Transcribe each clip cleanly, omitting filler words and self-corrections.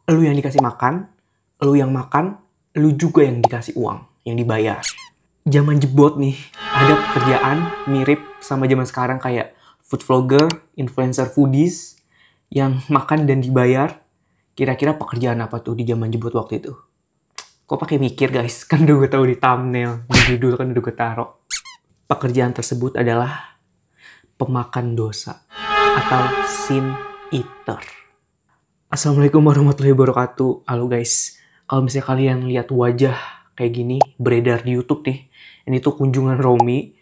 Lu yang dikasih makan, lu yang makan, lu juga yang dikasih uang, yang dibayar. Zaman jebot nih, ada pekerjaan mirip sama zaman sekarang kayak food vlogger, influencer foodies, yang makan dan dibayar. Kira-kira pekerjaan apa tuh di zaman jebot waktu itu? Kok pakai mikir guys? Kan udah gue tahu di thumbnail, di judul kan udah gue taruh. Pekerjaan tersebut adalah pemakan dosa atau sin eater. Assalamualaikum warahmatullahi wabarakatuh. Halo guys, kalau misalnya kalian lihat wajah kayak gini beredar di YouTube nih, ini tuh kunjungan Romi.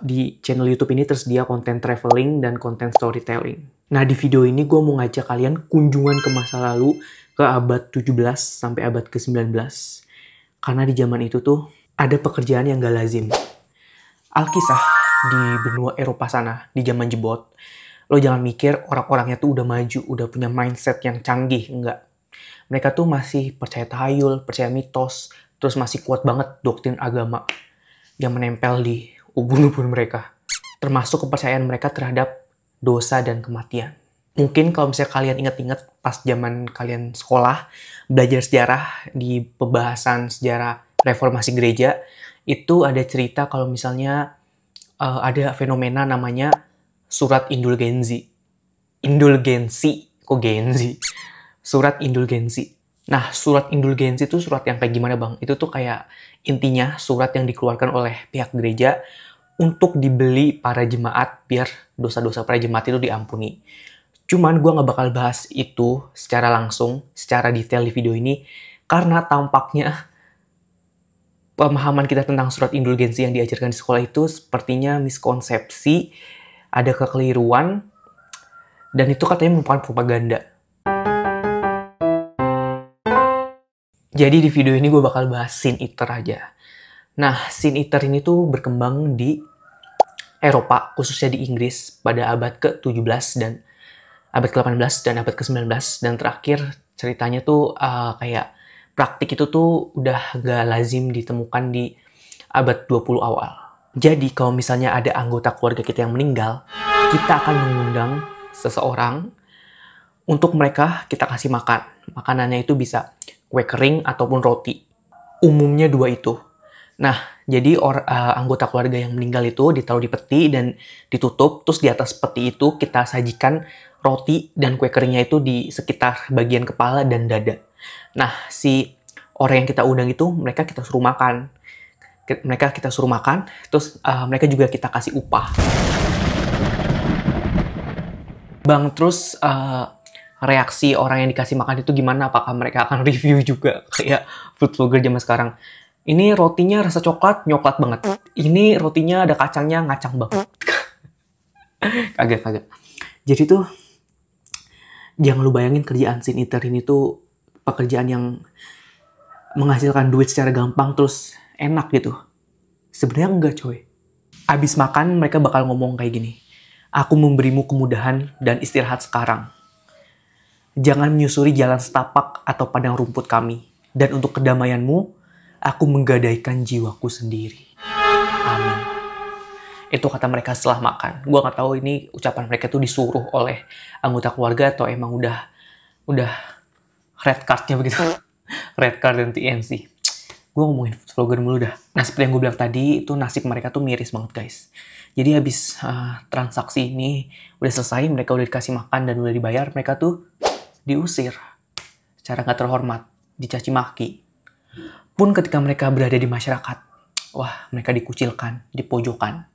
Di channel YouTube ini tersedia konten traveling dan konten storytelling. Nah di video ini gue mau ngajak kalian kunjungan ke masa lalu, ke abad 17 sampai abad ke-19. Karena di zaman itu tuh ada pekerjaan yang gak lazim. Alkisah di benua Eropa sana, di zaman jebot, lo jangan mikir orang-orangnya tuh udah maju, udah punya mindset yang canggih, enggak. Mereka tuh masih percaya tahayul, percaya mitos, terus masih kuat banget doktrin agama yang menempel di ubun-ubun mereka. Termasuk kepercayaan mereka terhadap dosa dan kematian. Mungkin kalau misalnya kalian ingat-ingat pas zaman kalian sekolah, belajar sejarah di pembahasan sejarah reformasi gereja, itu ada cerita kalau misalnya ada fenomena namanya surat indulgensi. Indulgensi, kok gensi? Surat indulgensi. Nah, surat indulgensi itu surat yang kayak gimana bang? Itu tuh kayak intinya surat yang dikeluarkan oleh pihak gereja untuk dibeli para jemaat biar dosa-dosa para jemaat itu diampuni. Cuman gue gak bakal bahas itu secara langsung, secara detail di video ini, karena tampaknya pemahaman kita tentang surat indulgensi yang diajarkan di sekolah itu sepertinya miskonsepsi, ada kekeliruan, dan itu katanya merupakan propaganda. Jadi di video ini gue bakal bahas sin eater aja. Nah, sin eater ini tuh berkembang di Eropa, khususnya di Inggris pada abad ke-17 dan abad ke-18 dan abad ke-19. Dan terakhir ceritanya tuh kayak praktik itu tuh udah gak lazim ditemukan di abad 20 awal. Jadi kalau misalnya ada anggota keluarga kita yang meninggal, kita akan mengundang seseorang untuk mereka kita kasih makan. Makanannya itu bisa kue kering ataupun roti. Umumnya dua itu. Nah, jadi anggota keluarga yang meninggal itu ditaruh di peti dan ditutup. Terus di atas peti itu kita sajikan roti dan kue keringnya itu di sekitar bagian kepala dan dada. Nah, si orang yang kita undang itu mereka kita suruh makan. Mereka kita suruh makan, terus mereka juga kita kasih upah. Bang, terus reaksi orang yang dikasih makan itu gimana? Apakah mereka akan review juga kayak food vlogger zaman sekarang? Ini rotinya rasa coklat, nyoklat banget. Ini rotinya ada kacangnya, ngacang banget. Kagak. Jadi tuh, jangan lu bayangin kerjaan sin eater ini tuh pekerjaan yang menghasilkan duit secara gampang terus enak gitu. Sebenarnya enggak coy. Abis makan mereka bakal ngomong kayak gini. Aku memberimu kemudahan dan istirahat sekarang. Jangan menyusuri jalan setapak atau padang rumput kami. Dan untuk kedamaianmu, aku menggadaikan jiwaku sendiri. Amin. Itu kata mereka setelah makan. Gue gak tahu ini ucapan mereka tuh disuruh oleh anggota keluarga atau emang udah red cardnya begitu. Red card dan TNC. Gue ngomongin vlogger mulu dah. Nah seperti yang gue bilang tadi, itu nasib mereka tuh miris banget guys. Jadi habis transaksi ini udah selesai, mereka udah dikasih makan dan udah dibayar, mereka tuh diusir secara gak terhormat, dicaci maki. Pun ketika mereka berada di masyarakat, wah mereka dikucilkan, dipojokkan.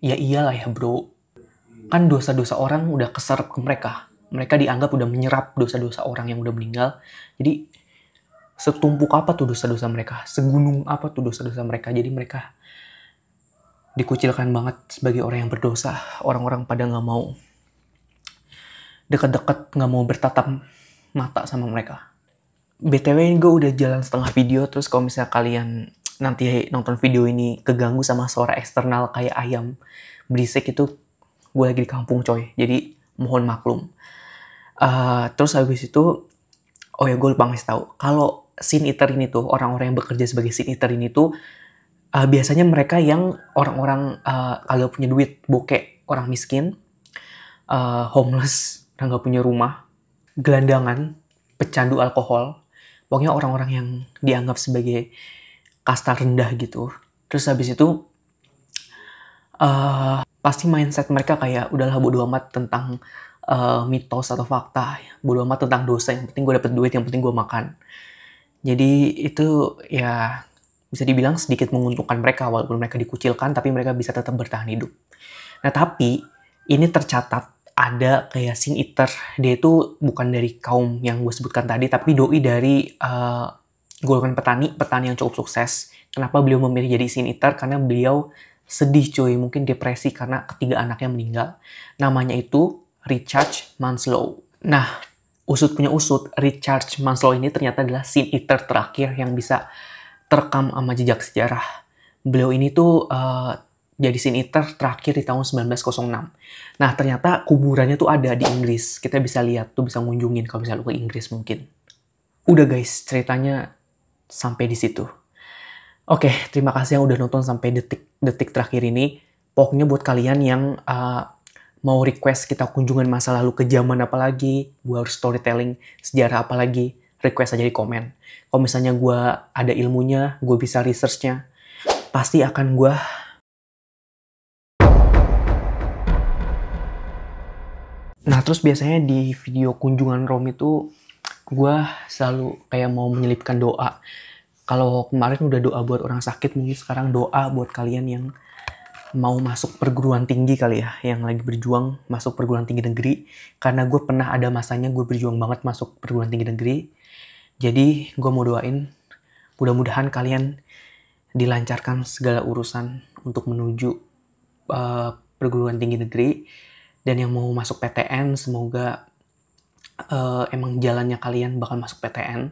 Ya iyalah ya bro, kan dosa-dosa orang udah keserap ke mereka. Mereka dianggap udah menyerap dosa-dosa orang yang udah meninggal. Jadi setumpuk apa tuh dosa-dosa mereka, segunung apa tuh dosa-dosa mereka. Jadi mereka dikucilkan banget sebagai orang yang berdosa. Orang-orang pada gak mau deket-deket, gak mau bertatap mata sama mereka. BTW ini gue udah jalan setengah video, terus kalau misalnya kalian nanti nonton video ini keganggu sama suara eksternal kayak ayam berisik, itu gue lagi di kampung coy, jadi mohon maklum. Terus habis itu, oh ya gue lupa ngasih tahu, kalau sin eater ini tuh, orang-orang yang bekerja sebagai sin eater ini tuh, biasanya mereka yang orang-orang kagak punya duit, bokek, orang miskin, homeless, gak punya rumah, gelandangan, pecandu alkohol. Pokoknya orang-orang yang dianggap sebagai kasta rendah gitu. Terus habis itu pasti mindset mereka kayak udahlah bodo amat tentang mitos atau fakta, bodo amat tentang dosa, yang penting gue dapet duit, yang penting gue makan. Jadi itu ya bisa dibilang sedikit menguntungkan mereka, walaupun mereka dikucilkan tapi mereka bisa tetap bertahan hidup. Nah tapi ini tercatat ada kayak sin eater, dia itu bukan dari kaum yang gue sebutkan tadi, tapi doi dari golongan petani yang cukup sukses. Kenapa beliau memilih jadi sin eater? Karena beliau sedih cuy, mungkin depresi karena ketiga anaknya meninggal. Namanya itu Richard Manslow. Nah, usut punya usut, Richard Manslow ini ternyata adalah sin eater terakhir yang bisa terekam sama jejak sejarah. Beliau ini tuh jadi sin eater terakhir di tahun 1906. Nah, ternyata kuburannya tuh ada di Inggris. Kita bisa lihat tuh, bisa ngunjungin kalau misalnya lu ke Inggris mungkin. Udah guys, ceritanya sampai di situ. Oke, terima kasih yang udah nonton sampai detik terakhir ini. Pokoknya buat kalian yang mau request kita kunjungan masa lalu ke zaman apa lagi, gue harus storytelling sejarah apa lagi, request aja di komen. Kalau misalnya gue ada ilmunya, gue bisa researchnya, pasti akan gue... Nah, terus biasanya di video kunjungan Rom itu, gue selalu kayak mau menyelipkan doa. Kalau kemarin udah doa buat orang sakit, mungkin sekarang doa buat kalian yang mau masuk perguruan tinggi kali ya, yang lagi berjuang masuk perguruan tinggi negeri. Karena gue pernah ada masanya gue berjuang banget masuk perguruan tinggi negeri. Jadi gue mau doain, mudah-mudahan kalian dilancarkan segala urusan untuk menuju perguruan tinggi negeri. Dan yang mau masuk PTN, semoga emang jalannya kalian bakal masuk PTN.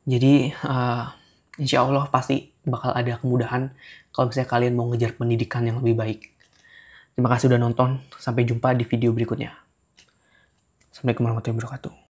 Jadi, insya Allah pasti bakal ada kemudahan kalau misalnya kalian mau ngejar pendidikan yang lebih baik. Terima kasih udah nonton. Sampai jumpa di video berikutnya. Assalamualaikum warahmatullahi wabarakatuh.